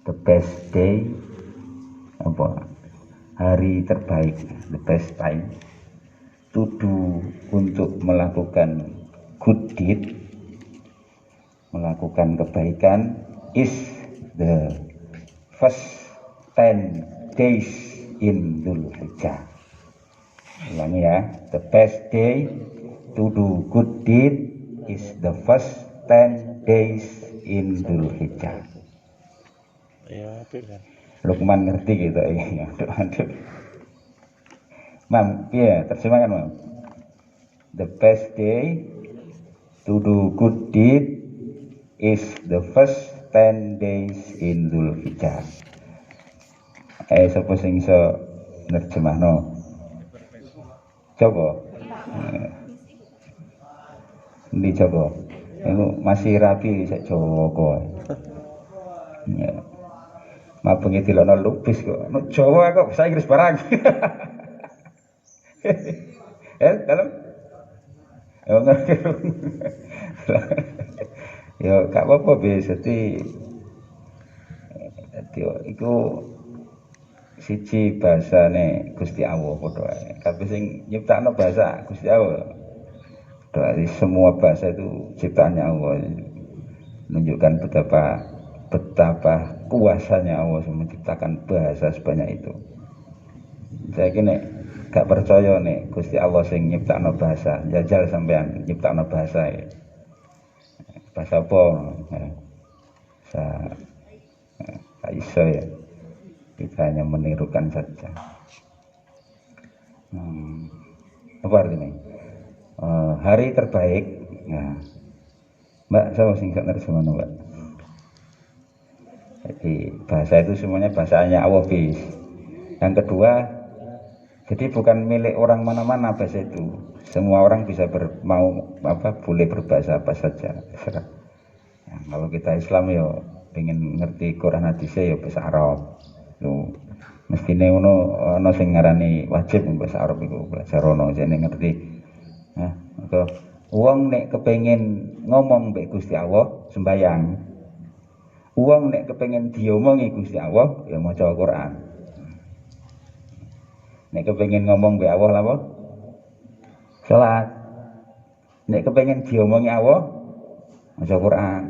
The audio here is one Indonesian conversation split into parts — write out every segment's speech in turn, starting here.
the best day, apa, hari terbaik, the best time to do, untuk melakukan good deed, melakukan kebaikan, is the first 10 days in Dzulhijjah. Ulangi ya, the best day to do good deed is the first 10 days in Dzulhijjah. Ya, kan. Lukman ngerti gitu ya. Aduh. Mam, iya, terjemahkan Mam. The best day to do good deed is the first 10 days in Dzulhijjah. Sapa sing iso nerjemahno? Coba. Ndi coba. Iku masih rapi sak Jawa. Ya. Mabengi dilokno lupis kok. No Jawa kok bahasa Inggris barang. Dalam. Ya gak apa-apa bis. Dadi iku siji bahasane Gusti Allah padha ae. Kabeh sing nyiptakno bahasa Gusti Allah. Dari semua bahasa itu ciptaannya Allah, menunjukkan betapa kuasanya Allah menciptakan bahasa sebanyak itu. Saya kini gak percaya nih Gusti Allah sing nyiptakno bahasa, jajal sampean nyiptakno bahasa ya. Bahasa apa? Gak iso ya. Kita hanya menirukan saja. Apa artinya? Hari terbaik. Nah, Mbak, saya singkat nerjemahno Mbak. Jadi bahasa itu semuanya bahasanya Allah bis. Yang kedua, jadi bukan milik orang mana-mana bahasa itu. Semua orang bisa boleh berbahasa apa saja. Ya, kalau kita Islam ya pengen ngerti Quran hadisnya ya bahasa Arab. Mestine ono sing ngarani wajib bahasa Arab iku belajar ono jane ngerti. Nah, maka wong nek kepengin ngomong mbek Gusti Allah sembayang. Wong nek kepengin diomongi Gusti Allah ya maca Quran. Nek kepengin ngomong mbek Allah apa? Salat. Nek kepengin diomongi Allah maca Quran.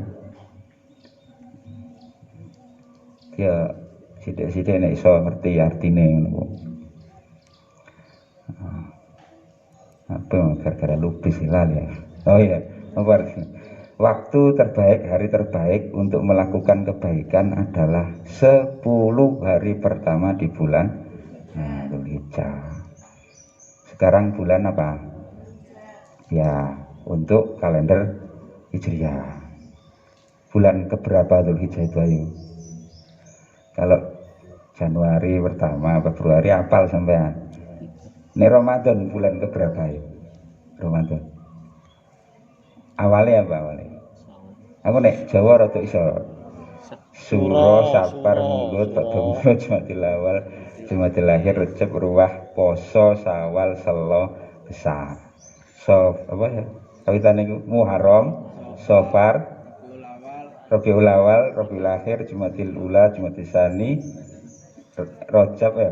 Ya sithik-sithik nek iso ngerti artine ngono. Apa gara-gara lupis hilal ya. Oh iya, apa artinya? Waktu terbaik, hari terbaik untuk melakukan kebaikan adalah 10 hari pertama di bulan Dzulhijjah. Sekarang bulan apa? Ya, untuk kalender Hijriah. Bulan keberapa Dzulhijjah itu ayo? Kalau Januari pertama, Februari apal sampean. Ini Ramadan bulan keberapa ya? Ramadan. Awalnya apa awalnya? Aku nek Jawa rada iso. Suro, Sapar, Mulud, Badung, Jumadil Awal, Jumadil Akhir, Recep, Ruwah, Poso, Sawal, Selo, Besar. Apa ya? Kawitan niku Muharram, Safar, Rabiul Awal, Rabiul Akhir, Jumadil Ula, Jumadil Tsani, Rajab ya,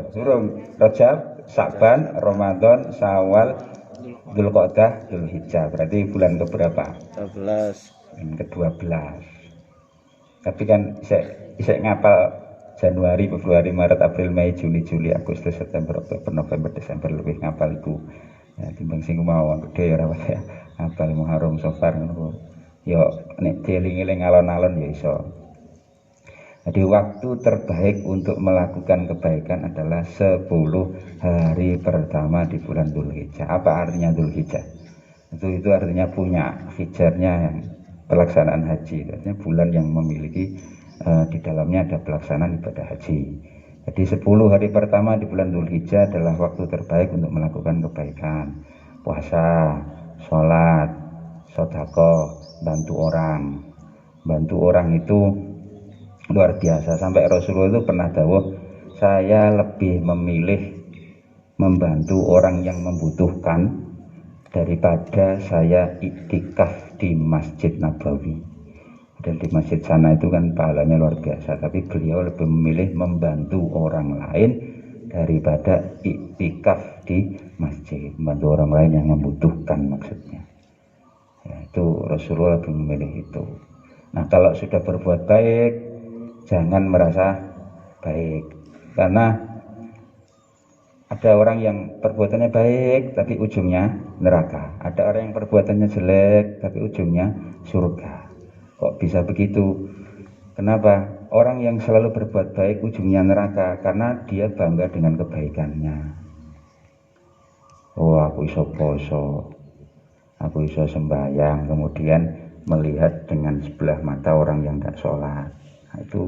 Rajab, Sa'ban, Ramadan, Syawal, Dzulqa'dah, Dzulhijjah. Berarti bulan keberapa? 12. Yang ke-12. Tapi kan isek ngapal Januari, Februari, Maret, April, Mei, Juni, Agustus, September, Oktober, November, Desember lebih ngapal iku. Ya timbang sing mau gede ya ora ya. Ngapal Muharram, Safar ngono. Ya nek dieling-eling alon-alon ya iso. Jadi waktu terbaik untuk melakukan kebaikan adalah 10 hari pertama di bulan Dzulhijjah. Apa artinya Dzulhijjah? Itu artinya punya fijarnya yang pelaksanaan haji. Artinya bulan yang memiliki di dalamnya ada pelaksanaan ibadah haji. Jadi 10 hari pertama di bulan Dzulhijjah adalah waktu terbaik untuk melakukan kebaikan. Puasa, sholat, sedekah, bantu orang. Bantu orang itu luar biasa, sampai Rasulullah itu pernah dawuh, saya lebih memilih membantu orang yang membutuhkan daripada saya iktikaf di Masjid Nabawi. Dan di masjid sana itu kan pahalanya luar biasa, tapi beliau lebih memilih membantu orang lain daripada iktikaf di masjid, membantu orang lain yang membutuhkan maksudnya. Ya, itu Rasulullah lebih memilih itu. Nah, kalau sudah berbuat baik, jangan merasa baik, karena ada orang yang perbuatannya baik tapi ujungnya neraka, ada orang yang perbuatannya jelek tapi ujungnya surga. Kok bisa begitu? Kenapa? Orang yang selalu berbuat baik ujungnya neraka karena dia bangga dengan kebaikannya. Oh, aku iso poso, aku iso sembahyang, kemudian melihat dengan sebelah mata orang yang tidak sholat. Nah, itu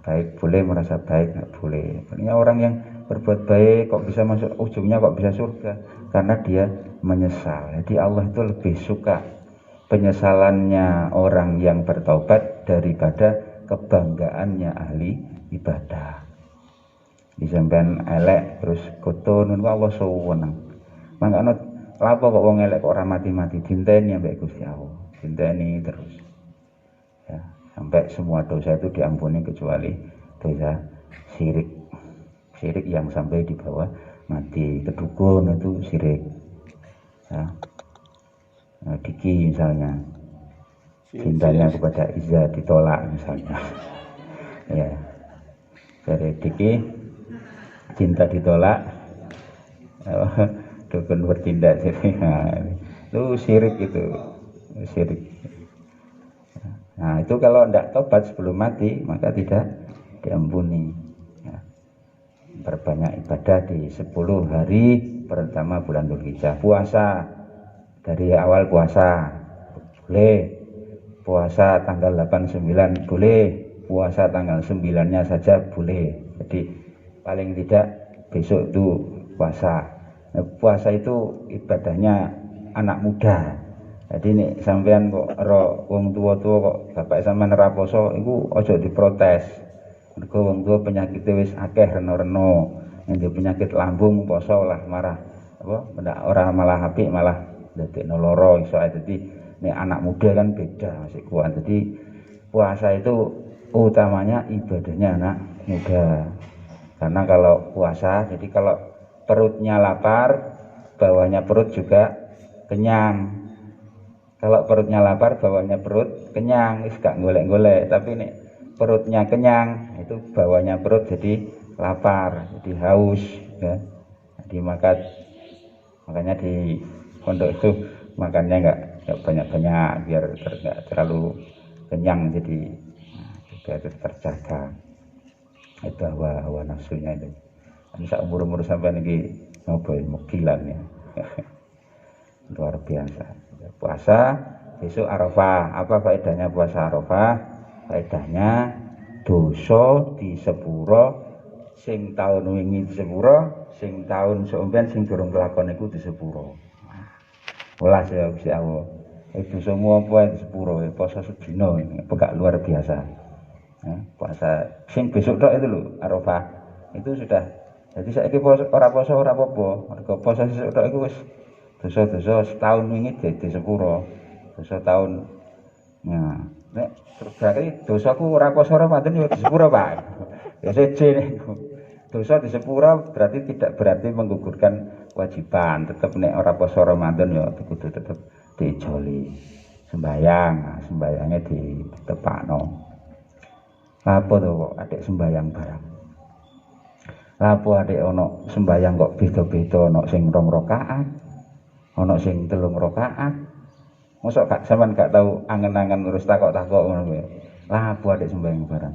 baik boleh, merasa baik nggak boleh. Artinya orang yang berbuat baik kok bisa masuk ujungnya kok bisa surga, karena dia menyesal. Jadi Allah itu lebih suka penyesalannya orang yang bertaubat daripada kebanggaannya ahli ibadah. Disampean elek terus koto nun Allah seneng. Mangkane lapo kok wong elek kok ora mati-mati, dinteni ambek Gusti Allah. Dinteni terus. Ya, sampai semua dosa itu diampuni kecuali dosa syirik. Syirik yang sampai di bawah mati. Kedukun itu syirik. Ya. Nah, Diki misalnya, cintanya kepada Iza ditolak misalnya. Ya, dari Diki cinta ditolak, dukun bertindak. Nah, itu syirik, itu syirik. Nah, itu kalau tidak tobat sebelum mati maka tidak diampuni. Ya. Perbanyak ibadah di 10 hari pertama bulan Dzulhijjah. Puasa dari awal puasa boleh, puasa tanggal 8-9 boleh, puasa tanggal 9-nya saja boleh. Jadi paling tidak besok itu puasa. Nah, puasa itu ibadahnya anak muda. Jadi nih sampean kok ro wong tua-tua kok bapak sampean ora poso iku aja diprotes. Mergo wong tua penyakit wis akeh reno-reno. Yang penyakit lambung poso lah marah. Apa ndak ora malah apik, malah dadekno lara iso. Dadi nek anak muda kan beda, masih kuat. Jadi puasa itu utamanya ibadahnya anak muda. Karena kalau puasa, jadi kalau perutnya lapar, bawahnya perut juga kenyang. Kalau perutnya lapar, bawahnya perut kenyang, wis gak golek-golek. Tapi nek perutnya kenyang, itu bawahnya perut jadi lapar, jadi haus, ya. Jadi makanya di pondok itu makannya nggak banyak-banyak biar nggak terlalu kenyang, jadi biar terjaga itu hawa nafsunya itu. Bisa umur sampai nih ngobrol mobilan ya. Luar biasa. Puasa besok Arafah. Apa faedahnya puasa Arafah? Faedahnya dosa di sepuro, sing tahun wingi di sepuro, sing tahun seumpian sing durung kelakon iku di sepuro. Welas ya Gusti Allah. Itu semua apa di sepuro, puasa sedina pegak luar biasa. Puasa sing besok tok itu lho Arafah. Itu sudah. Jadi saiki ora poso ora apa-apa. Mergo poso sesuk tok iku wis dosa-dosa setahun wingi di sepuro. Dosa tahun. Nah, nek berarti dosaku ora poso Ramadan ya di sepuro, Pak. Ya seje niku. Dosa di sepuro berarti tidak berarti menggugurkan kewajiban. Tetap nek ora poso Ramadan ya kudu tetep dijoli. Sembayang, nah, sembayangnya ditepakno. Apa to kok adek sembayang barang? Lapo adek ono sembayang kok beda-beda, ono sing 2 rakaat, ono sing 3 rakaat. Mosok gak sampean gak tahu angen-angen terus takok-takok ngono kuwi. Lapo adek sembayang barang.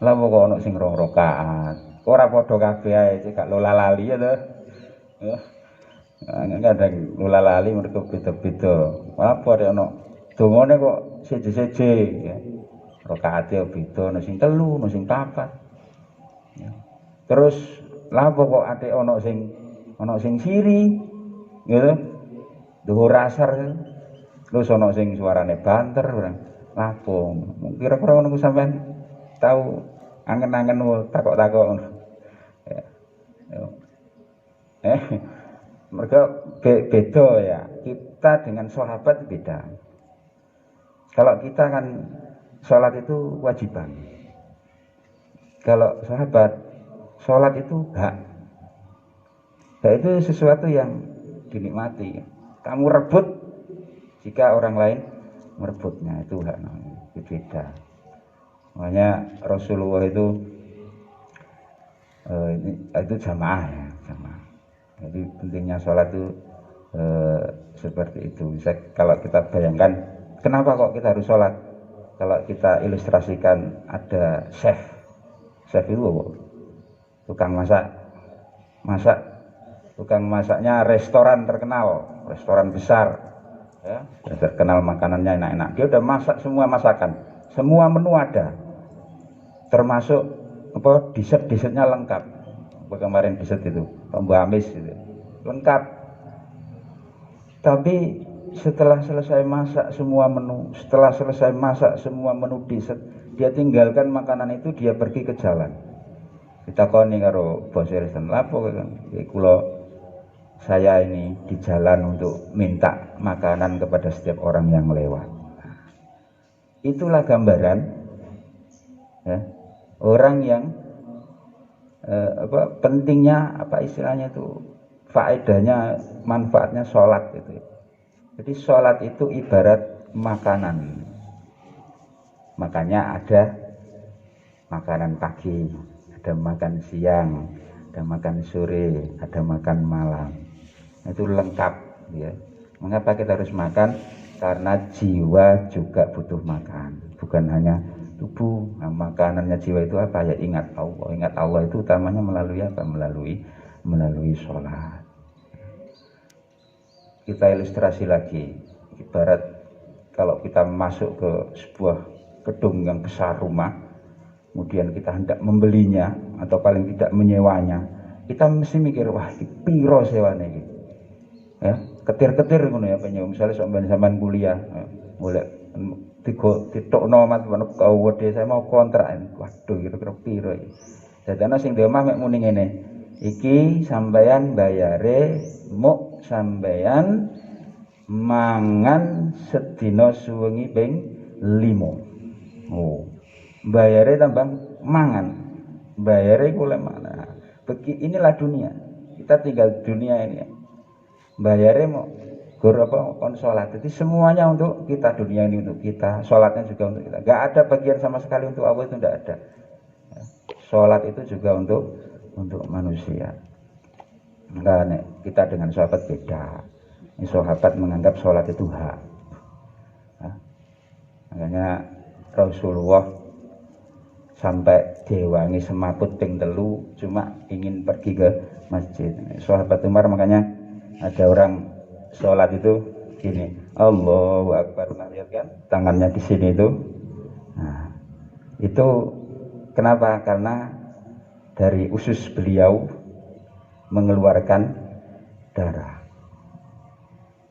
Lapo kok ono sing 2 rakaat. Ora padha kabeh ae, gak lola lali ya to. Kadang lola lali mergo beda-beda. Lapo adek ono dongane kok seje-seje ya. Rakaate beda, ono sing 3, ono sing 4. Ya. Terus lapo kok ate ono sing siri gitu. Dhuwur asar. Terus ono sing suarane banter barang. Lapo? Kira-kira ngono sampean tahu angen-angen takok-takok ngono. Ya. Mereka beda ya. Kita dengan sahabat beda. Kalau kita kan sholat itu wajiban. Kalau sahabat, sholat itu hak. Hak itu sesuatu yang dinikmati. Kamu rebut jika orang lain merebutnya, itu hak namanya. Itu beda. Makanya Rasulullah itu jamaah ya, jamaah. Jadi pentingnya sholat itu seperti itu. Kalau kita bayangkan, kenapa kok kita harus sholat? Kalau kita ilustrasikan, ada chef itu tukang masak, tukang masaknya restoran terkenal, restoran besar, ya, terkenal makanannya enak-enak. Dia udah masak semua masakan, semua menu ada, termasuk dessert-dessertnya lengkap. Kemarin dessert itu, Mbak Amis itu, lengkap. Tapi setelah selesai masak semua menu, setelah selesai masak semua menu dessert, dia tinggalkan makanan itu, dia pergi ke jalan. Ditakoni karo bos restoran, lapo kan? Kalau saya ini di jalan untuk minta makanan kepada setiap orang yang lewat. Itulah gambaran ya, orang yang pentingnya, apa istilahnya itu, faedahnya, manfaatnya sholat itu. Jadi sholat itu ibarat makanan. Makanya ada makanan pagi, ada makan siang, ada makan sore, ada makan malam. Itu lengkap ya. Mengapa kita harus makan? Karena jiwa juga butuh makan, bukan hanya tubuh. Nah, makanannya jiwa itu apa? Ya ingat Allah. Ingat Allah itu utamanya melalui apa? Melalui sholat. Kita ilustrasi lagi, ibarat kalau kita masuk ke sebuah gedung yang besar, rumah, kemudian kita hendak membelinya atau paling tidak menyewanya, kita mesti mikir, wah ini piro sewane iki. Ya, ketir-ketir ngono ya penyewa. Misalnya sampean kuliah, boleh ditokno mat kau saya mau kontrak. Waduh kira-kira piro iki. Dadane sing di omah mek muni ngene. Iki sampeyan bayare muk sampeyan mangan sedina suwengi ping 5. Oh. Bayare tambah mangan. Bayare iku lek mana. Inilah dunia. Kita tinggal dunia ini. Bayare mau gur apa on sholat. Jadi semuanya untuk kita, dunia ini untuk kita, sholatnya juga untuk kita. Gak ada bagian sama sekali untuk Allah, itu tidak ada. Sholat itu juga untuk manusia. Enggak, kita dengan sahabat beda. Ini sahabat menganggap sholat itu hak. Nah, makanya Rasulullah sampai diwangi semaput ping 3 cuma ingin pergi ke masjid. Sahabat Umar makanya ada orang sholat itu gini, Allahu Akbar, lihat kan tangannya di sini itu. Nah, itu kenapa? Karena dari usus beliau mengeluarkan darah.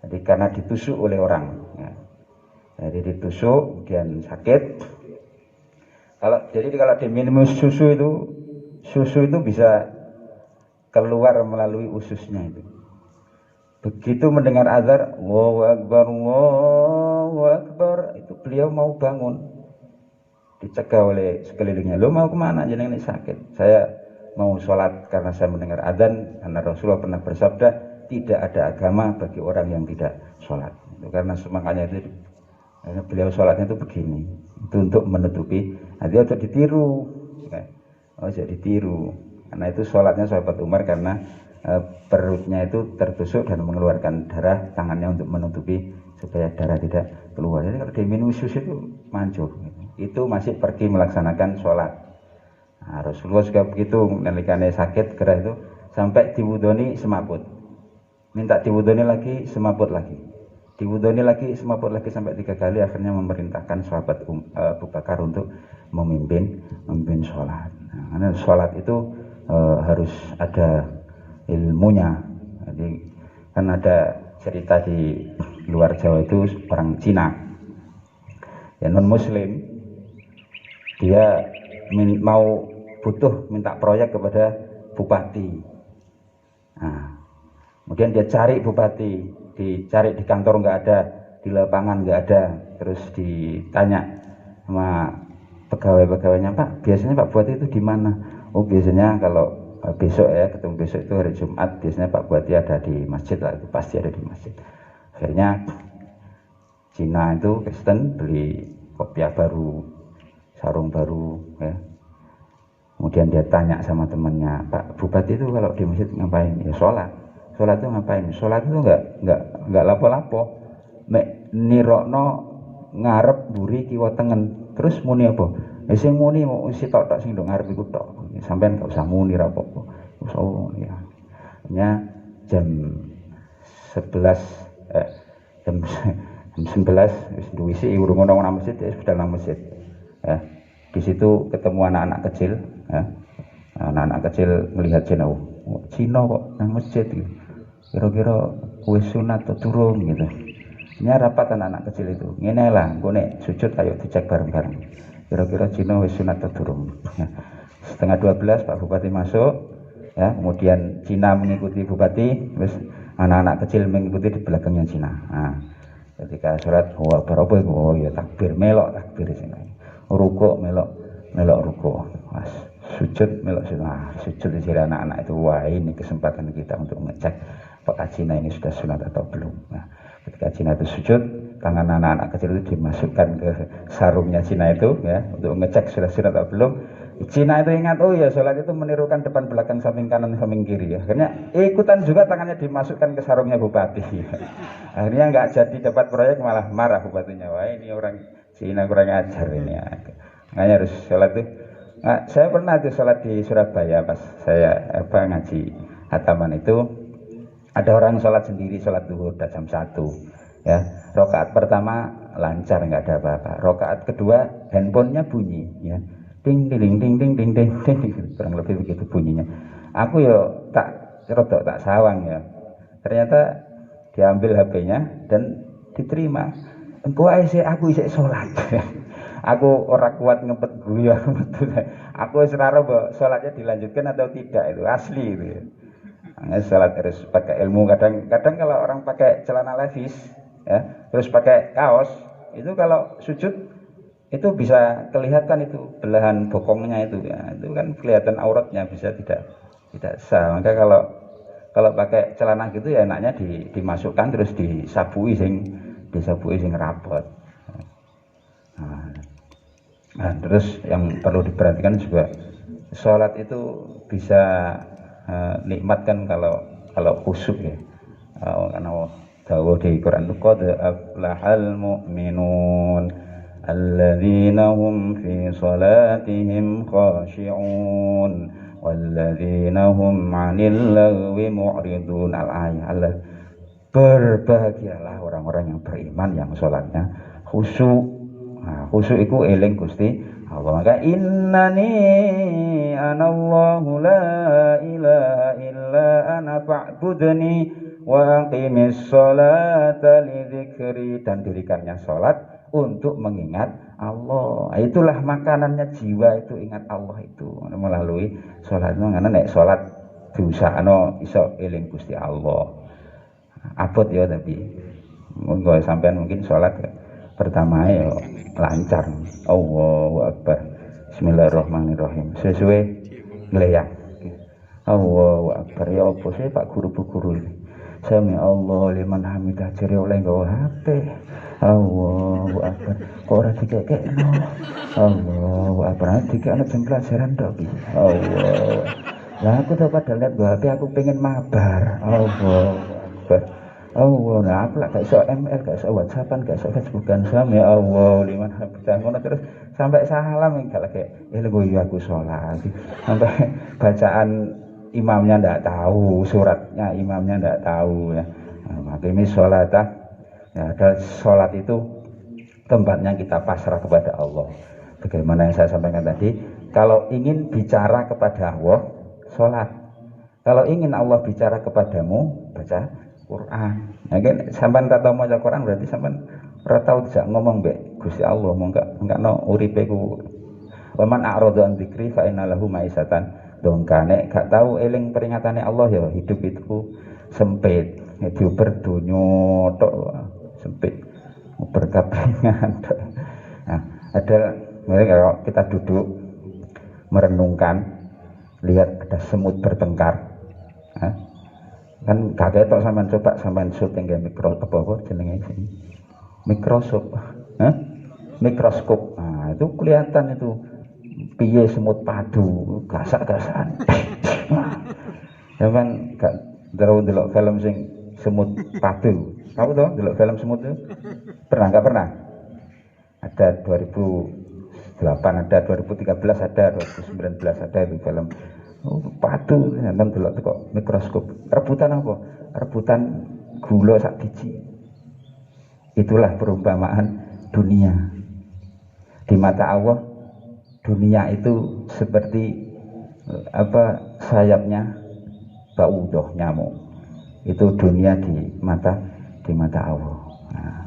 Jadi karena ditusuk oleh orang. Ya. Jadi ditusuk, kemudian sakit. Kalau diminum susu itu bisa keluar melalui ususnya itu. Begitu mendengar azan, Allahu Akbar, Allahu Akbar, itu beliau mau bangun, dicegah oleh sekelilingnya. Lo mau kemana? Jenengan ini sakit. Saya mau sholat karena saya mendengar azan. Karena Rasulullah pernah bersabda, tidak ada agama bagi orang yang tidak sholat. Itu karena semangatnya itu, karena beliau sholatnya itu begini. Itu untuk menutupi, nanti untuk ditiru. Oh, jadi ditiru. Karena itu sholatnya sahabat Umar karena perutnya itu tertusuk dan mengeluarkan darah, tangannya untuk menutupi supaya darah tidak keluar. Jadi kalau diminum susu itu mancur, itu masih pergi melaksanakan sholat. Nah, Rasulullah juga begitu, nalikane sakit gerah itu sampai diwudoni semaput, minta diwudoni lagi semaput lagi, diwudoni lagi semaput lagi sampai 3 kali. Akhirnya memerintahkan sahabat Abu Bakar untuk memimpin sholat. Nah, karena sholat itu harus ada ilmunya. Jadi kan ada cerita di luar Jawa itu orang Cina ya, non muslim, dia butuh minta proyek kepada bupati. Nah, kemudian dia cari bupati, dicari di kantor nggak ada. di lapangan nggak ada, terus ditanya sama pegawai-pegawainya, Pak biasanya Pak Bupati itu di mana? Oh biasanya kalau besok ya, ketemu besok itu hari Jumat, biasanya Pak Bupati ada di masjid lah, itu pasti ada di masjid. Akhirnya Cina itu Kristen beli kopiah baru, sarung baru ya. Kemudian dia tanya sama temannya, Pak Bupati itu kalau di masjid ngapain? Ya sholat. Sholat itu ngapain? Sholat itu enggak lapo-lapo. Mek nirokno ngarep buri kiwa tengen. Terus muni apa? Sing muni mau isi tok sing ndok ngarep iku tok. Sampeyan enggak usah muni ra apa-apa. Oh ya. Hanya jam 11 jam 11 wis duwisi urung ono nang masjid, wis budal nang masjid. Ya. Di situ ketemu anak-anak kecil, ya. Anak-anak kecil melihat Cina, Cina kok nang masjid gitu. Kira-kira kuwi sunat atau turun gitu. Ini rapat anak-anak kecil itu. Ngene lah, engko nek sujud ayo dicek bareng-bareng. Kira-kira Cina wis sunat atau turun. Ya. Setengah 12 Pak Bupati masuk, ya. Kemudian Cina mengikuti Bupati, terus anak-anak kecil mengikuti di belakangnya Cina. Nah, ketika sholat, wah berapa itu? Oh ya takbir, melok takbir sini. Rukuk melok rukuk, sujud melok sujud. Nah, sujud di sini anak-anak itu, wah ini kesempatan kita untuk ngecek apakah Cina ini sudah sunat atau belum. Nah, ketika Cina itu sujud, tangan anak-anak kecil itu dimasukkan ke sarungnya Cina itu, ya, untuk ngecek sudah sunat atau belum. Cina itu ingat, oh ya sholat itu menirukan depan belakang samping kanan samping kiri ya. Akhirnya ikutan juga tangannya dimasukkan ke sarungnya Bupati. Akhirnya nggak jadi dapat proyek, malah marah Bupatinya. Wah ini orang Cina kurang ajar ini ya. Makanya harus sholat itu. Nah, saya pernah tuh sholat di Surabaya pas saya ngaji hataman itu. Ada orang sholat sendiri, sholat zuhur jam 1 ya. Rakaat pertama lancar nggak ada apa-apa. Rakaat kedua handphonenya bunyi ya. Ding ding ding ding ding ding ding, kurang lebih begitu bunyinya. Aku yo tak rodok tak sawang ya. Ternyata diambil HP-nya dan diterima. Engko ae aku isih salat. Aku ora kuat ngempet guyu betul. Aku wis ora ro salatnya dilanjutkan atau tidak, itu asli itu. Nah, salat harus pakai ilmu. Kadang kalau orang pakai celana levis ya, terus pakai kaos, itu kalau sujud itu bisa kelihatan itu belahan bokongnya itu ya, itu kan kelihatan auratnya, bisa tidak sah. Maka kalau pakai celana gitu ya enaknya dimasukkan terus disabui sing rapot. Nah, terus yang perlu diperhatikan juga sholat itu bisa nikmat kan kalau khusyuk ya. Karena dawuh di Quran, qad aflahal mu'minun alladzina hum fi salatihim khashi'un walladzina hum 'anil lagwi mu'ridun. Al-ayat. Berbahagialah orang-orang yang beriman yang sholatnya khusyuk. Nah, khusyuk itu eling Gusti Allah. Maka innani anallahu la ilaha illa ana fa'budni wa aqimis sholata li dzikri, dan dirikannya sholat untuk mengingat Allah. Itulah makanannya jiwa itu, ingat Allah itu melalui sholat. Karena nek sholat diusahano iso eling Gusti Allah. Abot ya, tapi monggo sampean mungkin sholat pertama ya lancar. Allahu Akbar, Bismillahirrahmanirrahim, sesuai ngeleyak. Allahu Akbar, ya apa sih Pak guru bu guru ini, Sami Allah liman hamidah jere oleh nggawa HP. Allahu Akbar, kok ora dikekekno. Allahu Akbar, dikekno jam pelajaran tok iki. Allah. Lah aku tuh pada lihat HP aku pengen mabar. Allahu Akbar. Allah, nah aku lah gak iso ML, gak iso WhatsAppan, gak iso Facebookan. Sami Allah liman hamidah, ngono terus sampai salam enggak lagi. Lho aku sholat. Sampai bacaan imamnya ndak tahu, suratnya imamnya ndak tahu ya. Maka ini sholat ya, dan sholat itu tempatnya kita pasrah kepada Allah. Bagaimana yang saya sampaikan tadi, kalau ingin bicara kepada Allah, sholat. Kalau ingin Allah bicara kepadamu, baca Quran. Nah, kan sampean tak tahu maca Quran berarti sampean ora tau dijak ngomong mbek Gusti Allah, monggo no uripe ku. Wa man a'rada an dzikri fa inna lahu ma'isatan dongkane. Gak tahu eling peringatane Allah ya hidup itu sempit. Diuber dunyo tok sempit. berkepingan. Nah, ada kalau kita duduk merenungkan, lihat ada semut bertengkar, nah, kan gak ketok sampean, coba sampean syuting kayak apa jenenge sini mikroskop, mikroskop, nah itu kelihatan itu piye semut padu gasak-gasakan. Sampean gak delok film sing semut padu, kamu tahu delok film semut itu pernah nggak pernah? Ada 2008 ada, 2013 ada, 2019 ada itu film. Oh, padu nonton delok kok mikroskop. Rebutan apa? Rebutan gula sak biji. Itulah perumpamaan dunia. Di mata Allah, dunia itu seperti apa sayapnya baudoh nyamuk. Itu dunia di mata Allah. Nah,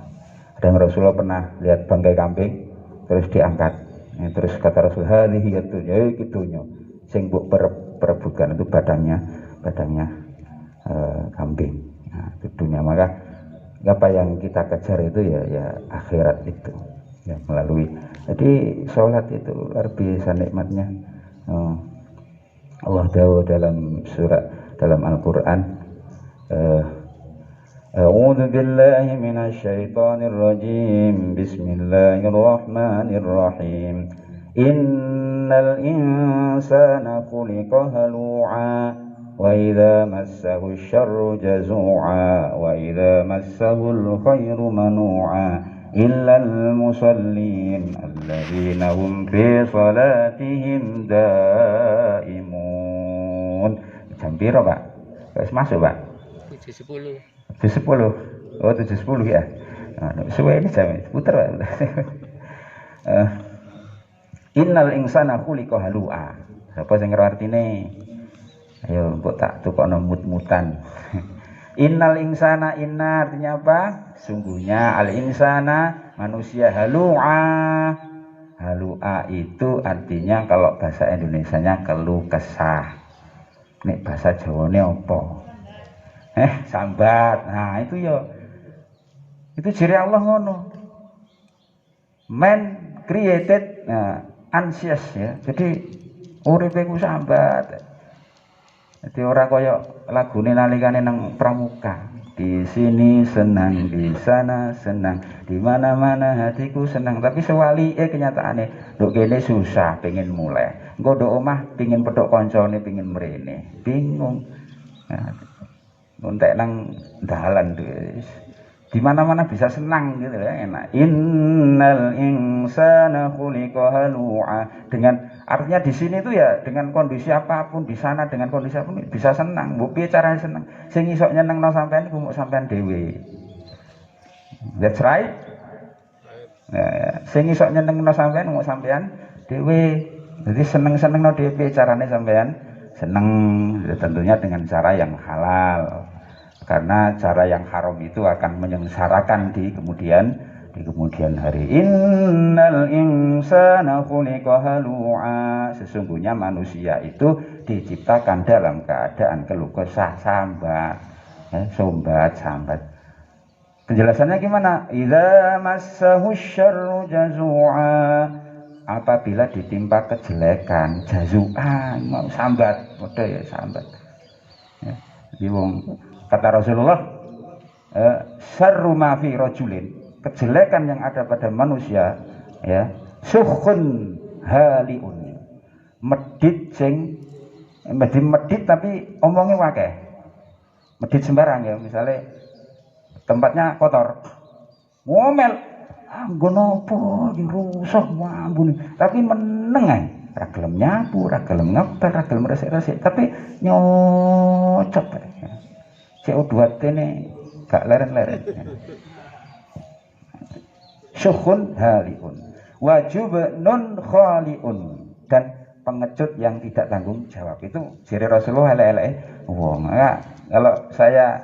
dan Rasulullah pernah lihat bangkai kambing terus diangkat. Ya, terus kata Rasul, hadhihi dunya, iki dunya sing mbok perebutkan itu badannya kambing. Nah, itu dunia. Maka apa yang kita kejar itu ya akhirat itu. Ya, melalui. Jadi sholat itu luar biasa nikmatnya. Allah tahu dalam Al-Qur'an, A'udzu billahi minasy syaithanir rajim. Bismillahirrahmanirrahim. Innal insana khuliqa halu'a wa idza massahu syarru jazu'a wa idza massahul khairu manu'a illal musallin alladzina hum fi salatihim daimun. Jam piro, Pak? Wis masuk, Pak? 7.10. 7.10. Oh, 7.10 ya. Nah, suwe ini jam puter, Pak. Innal insana khuliqa halu'a. Apa sing karo artine? Ayo mbok tak tukokno mut-mutan. Innal insana, inna artinya apa? Sungguhnya al insana manusia halu'a. Halu'a itu artinya kalau bahasa Indonesianya keluh kesah. Nek bahasa Jawane apa? Sambat. Nah, itu ya. Itu ciri Allah ngono. Man created anxious ya. Jadi uripe ku sambat. Jadi ora kaya lagune nalikane nang pramuka. Di sini senang, di sana senang, di mana-mana hatiku senang. Tapi sewalike kenyataane, nduk kene susah pengen mulai. Engko nduk omah pengin petuk kancane, pengin mrene. Bingung. Nah, ngontek nang dalan wis. Di mana-mana bisa senang gitu ya, enak. Innal insana khuliqa halu'a. Dengan artinya di sini itu ya dengan kondisi apapun, di sana dengan kondisi apapun bisa senang. Mbok piye carane seneng? Sing iso nyenengno sampean iku mung sampean dhewe. That's right. Ya, sing iso nyenengno sampean mung sampean dhewe. Jadi seneng-senengno dhewe carane sampean seneng, ya, tentunya dengan cara yang halal. Karena cara yang haram itu akan menyengsarakan di kemudian hari. Innal insana khuliqa halu'a. Sesungguhnya manusia itu diciptakan dalam keadaan keluh kesah, sambat, sambat. Penjelasannya gimana? Idza massahu syarru jazu'a. Apabila ditimpa kejelekan, jazu'a, mau sambat, padha ya sambat. Ya, jadi kata Rasulullah, syarru ma fi rajulin, kejelekan yang ada pada manusia ya, sukhun haliun, medit tapi omongnya wakeh, medit sembarang ya, misalnya tempatnya kotor, ngomel, nggon apa iki rusak mambune, tapi meneng ae, ra gelem nyapu, ra gelem ngepel, ra gelem resik-resik, tapi nyocok ae. CO2 ini gak leren-leren. Syukhun haliun, wajubnun khaliun, dan pengecut yang tidak tanggung jawab. Itu ciri Rasulullah elek-elek. Wong, kalau saya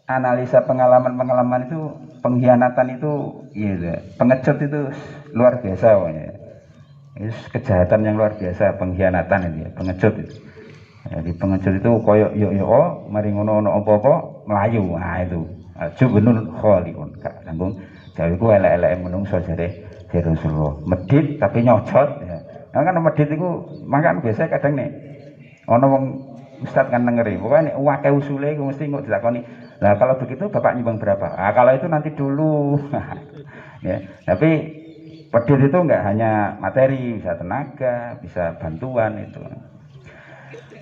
analisa pengalaman itu, pengkhianatan itu, iya, pengecut itu luar biasa, ya. Itu kejahatan yang luar biasa, pengkhianatan itu, ya, pengecut itu. Jadi pengecut itu koyo mari ngono ono apa-apa melayu. Nah itu jubnul khaliun, gak tanggung Jadi ku elek-elek menungso jare Rasulullah. Medit tapi nyocot ya. Nah, kan medit itu makan biasa kadang nih ana wong ustaz kan nengeri. Pokoknya nek akeh usule iku mesti kok dilakoni. Lah kalau begitu Bapak nyumbang berapa? Ah kalau itu nanti dulu. Ya, tapi pedit itu enggak hanya materi, bisa tenaga, bisa bantuan itu.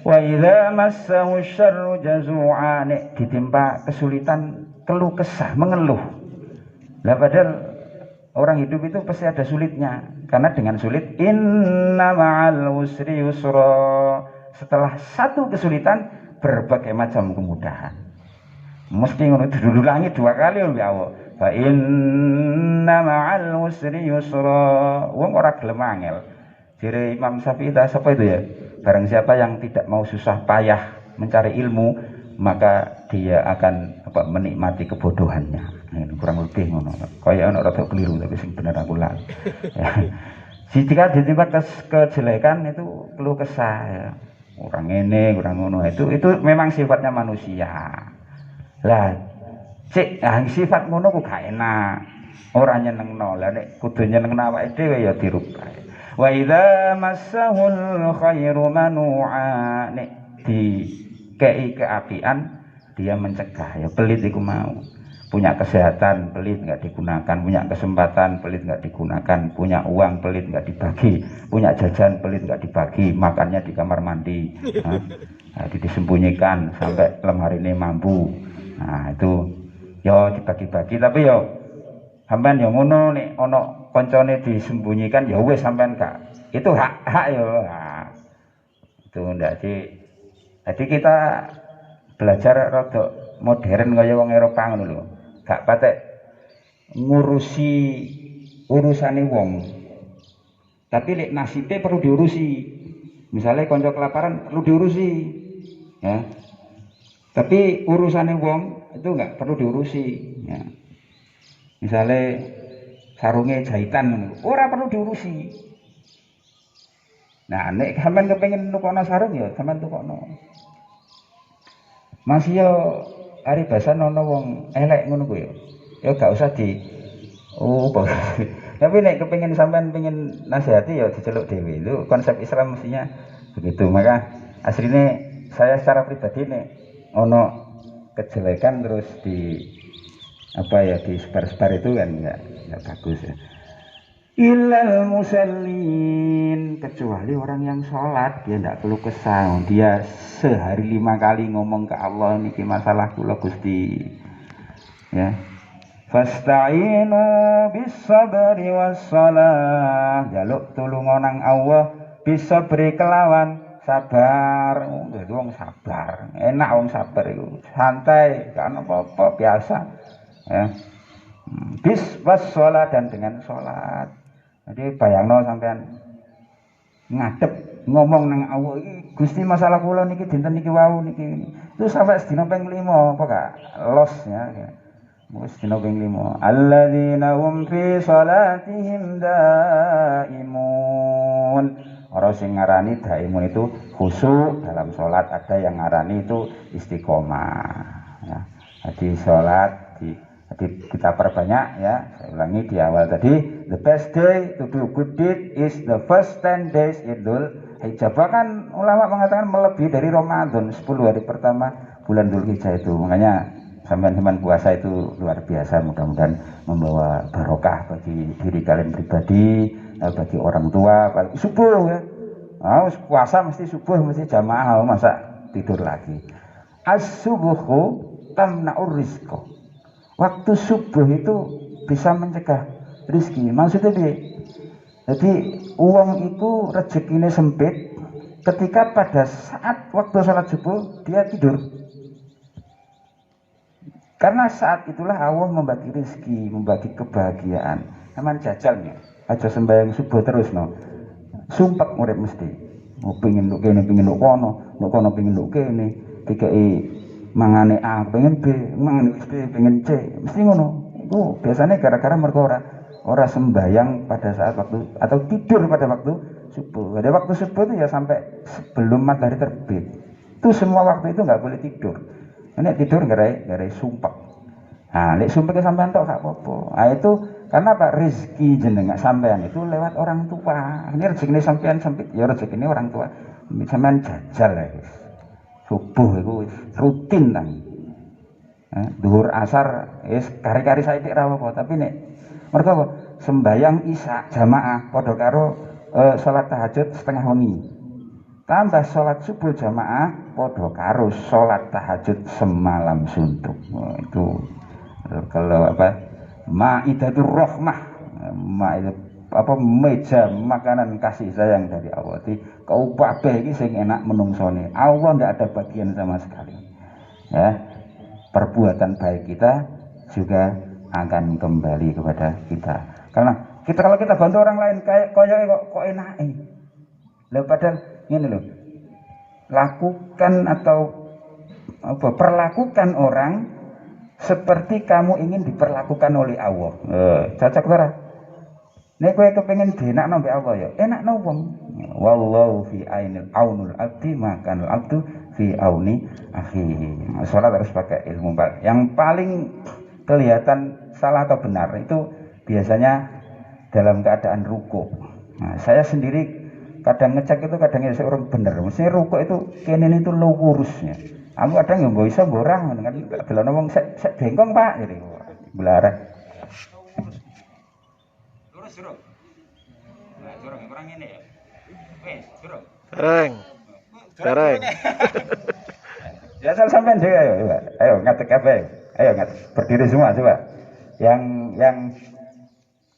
Wa idza massahu syarru jazua, nek ditimpa kesulitan keluh kesah, mengeluh. Lah padahal orang hidup itu pasti ada sulitnya, karena dengan sulit inna ma'al usri yusra, setelah satu kesulitan berbagai macam kemudahan. Mesti ngono diulangi 2 kali oleh Allah. Fa inna ma'al usri yusra. Wong ora gelem angel. Jere Imam Syafi'i sapa itu ya? Barang siapa yang tidak mau susah payah mencari ilmu, maka dia akan menikmati kebodohannya. Ini kurang lebih ngono. Kaya ana rada keliru tapi sing bener aku lah. Jika ditimpa kejelekan itu keluh kesah ya. Kurang ini, kurang ngono. Itu memang sifatnya manusia. Lah, sifat ngono ku gak enak. Ora nyenengno. Lah nek kudu nyenengno awake dhewe ya dirubah. Wa idza massahul khairu manu'a, nek dikei keapian dia mencegah ya, pelit iku mau. Punya kesehatan pelit nggak digunakan, punya kesempatan pelit nggak digunakan, punya uang pelit nggak dibagi, punya jajan pelit nggak dibagi, makannya di kamar mandi, nah, disembunyikan sampai lemari ini mampu. Nah itu yo dibagi-bagi, tapi yo sampean yo ngono nek ana koncone disembunyikan ya wis sampean gak, itu hak yo. Nah, itu ndak sih. Jadi kita belajar rada modern kaya wong Eropa ngono lho. Gak patek ngurusi urusane wong. Tapi lek nasibe perlu diurusi. Misalnya konco kelaparan perlu diurusi. Ya. Tapi urusane wong itu enggak perlu diurusi, ya. Misalnya sarunge jahitan ora perlu diurusi. Nah, nek sampean kepengin nukono sarung ya sampean tukono. Masih yo ari basan ana wong elek ngono ku ya gak usah di tapi nek kepengin sampean pengin nasihati ya diceluk dhewe. Itu konsep Islam mestinya begitu. Maka aslinya saya secara pribadi nek ono kejelekan terus di disebar-sebar itu kan enggak bagus ya. Illal musallin, kecuali orang yang sholat dia tidak perlu kesal, dia sehari 5 kali ngomong ke Allah niki masalah kula Gusti ya. Fasta'inu bis sabri was shalah, jaluk tulungan nang Allah bisa beri kelawan sabar. Dadi wong sabar, enak wong sabar itu, santai, gak apa-apa, biasa ya. Bis was shalah, dan dengan sholat. Jadi bayangno sampean ngadep ngomong nang Allah iki Gusti masalah kula niki dinten niki wau niki. Itu sampai sedina ping 5 apa gak los ya. Wis sedina ping 5. Alladzina hum fi salatihim daimun. Orang sing ngarani daimun itu khusyuk dalam salat, ada yang ngarani itu istiqomah ya. Jadi salat jadi kita perbanyak ya, saya ulangi di awal tadi, the best day to do good deed is the first 10 days Idul Hijjah. Bahkan ulama mengatakan melebihi dari Ramadan, 10 hari pertama bulan Dzul Hijjah itu. Makanya sampean-sampean puasa itu luar biasa, mudah-mudahan membawa barokah bagi diri kalian pribadi, bagi orang tua, bagi subuh ya. Nah, puasa mesti subuh, mesti jamaah, masa tidur lagi. As-subuhu tamna'ur rizqa. Waktu subuh itu bisa mencegah rezeki. Maksudnya dia, jadi uang itu rezekinya sempit ketika pada saat waktu sholat subuh dia tidur. Karena saat itulah Allah membagi rezeki, membagi kebahagiaan. Aman jajalnya, aja sembahyang subuh terus no. Sumpek murid mesti. Mau pingin nduk kene, pingin nduk kono pingin nduk kene, DKI mangane A pengen B, mangane B pengen C, mesti ngono. Itu biasanya gara-gara mereka ora sembahyang pada saat waktu atau tidur pada waktu subuh. Pada waktu subuh itu ya sampai sebelum matahari terbit. Itu semua waktu itu nggak boleh tidur. Ini tidur gara-gara sumpah. Lek sumpah ke sampean tok gak apa-apa. Itu karena Pak rezeki jenengan sampean itu lewat orang tua. Ini rezeki sampean sampai ya rezeki ini orang tua. Sampean jajal ya guys. Subuh itu rutin tang. Duhur asar wis kari-kari saiki ra apa, tapi nek mergo apa? Sembayang isya jamaah padha karo salat tahajud setengah wengi. Tambah salat subuh jamaah padha karo salat tahajud semalam suntuk. Itu kalau apa Maidatur Rahmah, meja makanan kasih sayang dari Allah. Jadi kau kabeh iki sing enak menungsone. Allah ndak ada bagian sama sekali. Ya, perbuatan baik kita juga akan kembali kepada kita. Karena kalau kita bantu orang lain kayak kok enak. Lah padahal ngene lho. Lakukan atau perlakukan orang seperti kamu ingin diperlakukan oleh Allah. Cocok ora? Nek kowe kepengin dienakno mbek Allah ya, enakno wong. Wallahu fi ainil aunul abdi makanul abdu fi auni akhihi. Salat harus pakai ilmu. Yang paling kelihatan salah atau benar itu biasanya dalam keadaan ruku. Nah, saya sendiri kadang ngecek itu kadang ya orang bener. Mestinya ruku itu kene itu lurusnya. Aku kadang ya mbok iso mbok ora ngono kan delokno wong sek bengkong Pak jadi belarak. Lurus jero. Nah, jero kurang ngene ya. Wes, jero. Dereng. Ya sampean dhewe ayo, Pak. Ayo ngadeg kabeh. Ayo ngadeg. Berdiri semua coba. Yang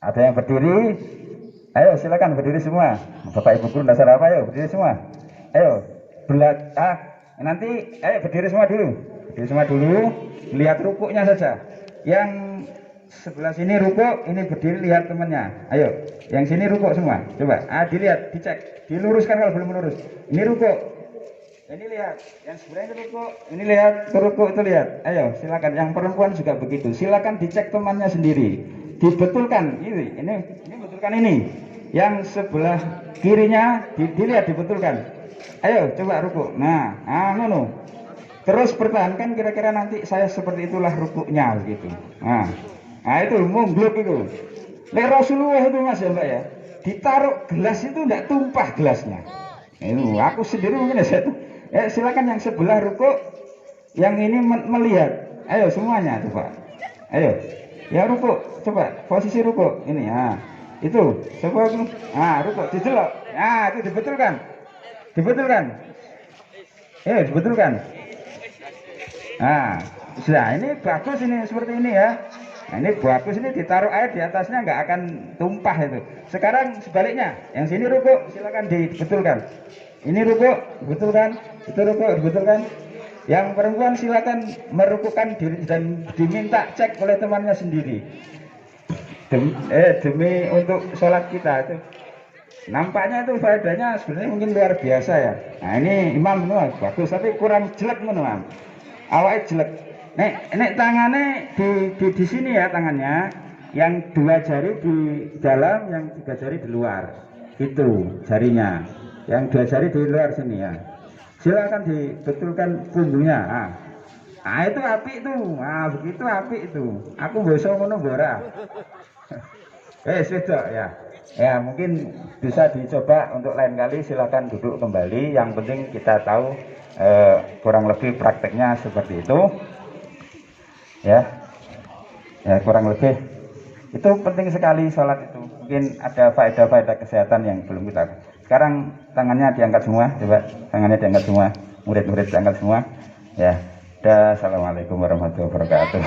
ada yang berdiri. Ayo silakan berdiri semua. Bapak Ibu guru dasar apa ayo berdiri semua. Ayo nanti ayo berdiri semua dulu. Berdiri semua dulu, lihat rukuknya saja. Yang sebelah sini rukuk, ini berdiri lihat temannya. Ayo, yang sini rukuk semua. Coba, dilihat, dicek, diluruskan kalau belum lurus. Ini rukuk. Ini lihat, yang sebelah ini rukuk, ini lihat, rukuk itu lihat. Ayo, silakan. Yang perempuan juga begitu. Silakan dicek temannya sendiri. Dibetulkan ini betulkan ini. Yang sebelah kirinya dilihat dibetulkan. Ayo coba rukuk. Nah, ngono. Terus pertahankan kira-kira nanti saya seperti itulah rukuknya gitu. Nah itu munggluk itu. Lek Rasulullah itu Mas ya Mbak ya. Ditaruh gelas itu enggak tumpah gelasnya. Itu aku sendiri mungkin ya silakan yang sebelah rukuk, yang ini melihat. Ayo semuanya coba. Ayo. Ya rukuk, coba posisi rukuk ini ya. Itu coba rukuk dijelok. Itu dibetulkan. Dibetulkan. Dibetulkan. Sudah ini bagus ini seperti ini ya. Nah, ini bagus ini ditaruh air di atasnya nggak akan tumpah itu. Sekarang sebaliknya, yang sini rukuk silakan dibetulkan. Ini rukuk dibetulkan, itu rukuk dibetulkan. Yang perempuan silakan merukukkan diri dan diminta cek oleh temannya sendiri. Demi untuk sholat kita itu. Nampaknya itu faedahnya sebenarnya mungkin luar biasa ya. Nah ini imam bagus tapi kurang jelek menurut. Awalnya jelek. Nek tangannya di sini ya tangannya, yang 2 jari di dalam, yang 3 jari di luar. Itu jarinya. Yang 2 jari di luar sini ya. Silakan dibetulkan punggungnya. Itu api itu. Begitu api itu. Aku besok ngono ora. Sudah ya. Ya mungkin bisa dicoba untuk lain kali, silakan duduk kembali. Yang penting kita tahu kurang lebih prakteknya seperti itu ya kurang lebih itu penting sekali sholat itu. Mungkin ada faedah-faedah kesehatan yang belum kita. Sekarang tangannya diangkat semua, coba tangannya diangkat semua, murid-murid diangkat semua ya. Assalamualaikum warahmatullahi wabarakatuh.